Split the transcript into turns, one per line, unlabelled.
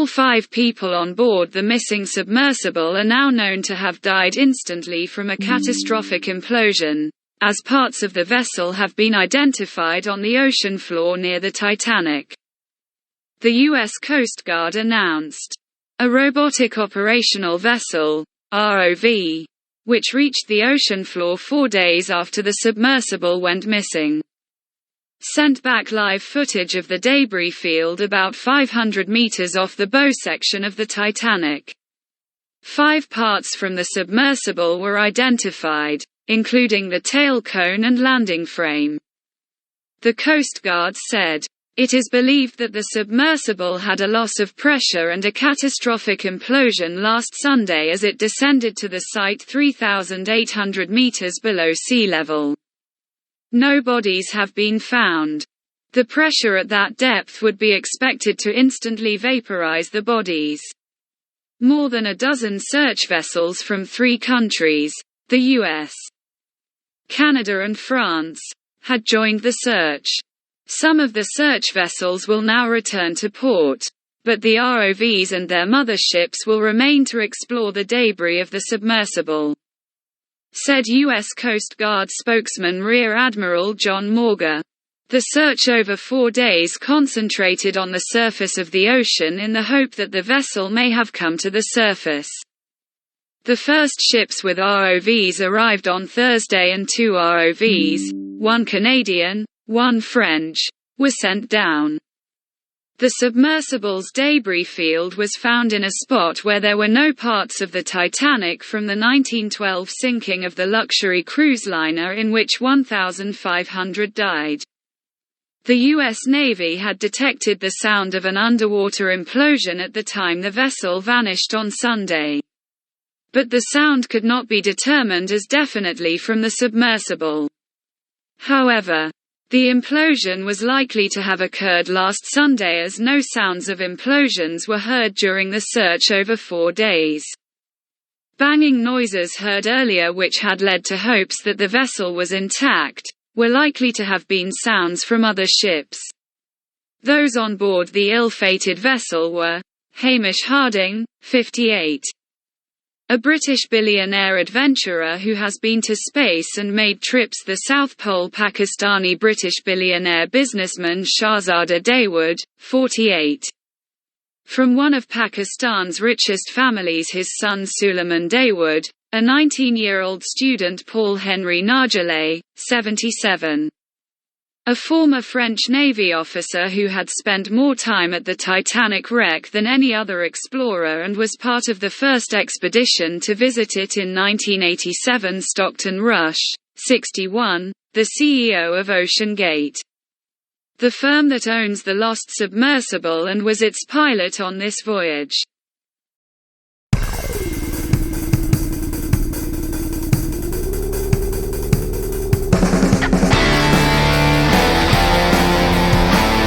All 5 people on board the missing submersible are now known to have died instantly from a catastrophic implosion, as parts of the vessel have been identified on the ocean floor near the Titanic. The U.S. Coast Guard announced a robotic operational vessel, ROV, which reached the ocean floor 4 days after the submersible went missing, sent back live footage of the debris field about 500 meters off the bow section of the Titanic. 5 parts from the submersible were identified, including the tail cone and landing frame. The Coast Guard said, "It is believed that the submersible had a loss of pressure and a catastrophic implosion last Sunday as it descended to the site 3,800 meters below sea level. No bodies have been found. The pressure at that depth would be expected to instantly vaporize the bodies." More than a dozen search vessels from 3 countries, the US, Canada and France, had joined the search. Some of the search vessels will now return to port, but the ROVs and their motherships will remain to explore the debris of the submersible, said U.S. Coast Guard spokesman Rear Admiral John Morga. The search over 4 days concentrated on the surface of the ocean in the hope that the vessel may have come to the surface. The first ships with ROVs arrived on Thursday and 2 ROVs, 1 Canadian, 1 French, were sent down. The submersible's debris field was found in a spot where there were no parts of the Titanic from the 1912 sinking of the luxury cruise liner in which 1,500 died. The U.S. Navy had detected the sound of an underwater implosion at the time the vessel vanished on Sunday. But the sound could not be determined as definitely from the submersible. However, the implosion was likely to have occurred last Sunday as no sounds of implosions were heard during the search over 4 days. Banging noises heard earlier, which had led to hopes that the vessel was intact, were likely to have been sounds from other ships. Those on board the ill-fated vessel were Hamish Harding, 58. A British billionaire adventurer who has been to space and made trips, the South Pole, Pakistani-British billionaire businessman Shahzada Dawood, 48. From one of Pakistan's richest families, his son Suleiman Dawood, a 19-year-old student Paul Henry Nargelet, 77. A former French Navy officer who had spent more time at the Titanic wreck than any other explorer and was part of the first expedition to visit it in 1987, Stockton Rush, 61, the CEO of Ocean Gate, the firm that owns the lost submersible and was its pilot on this voyage.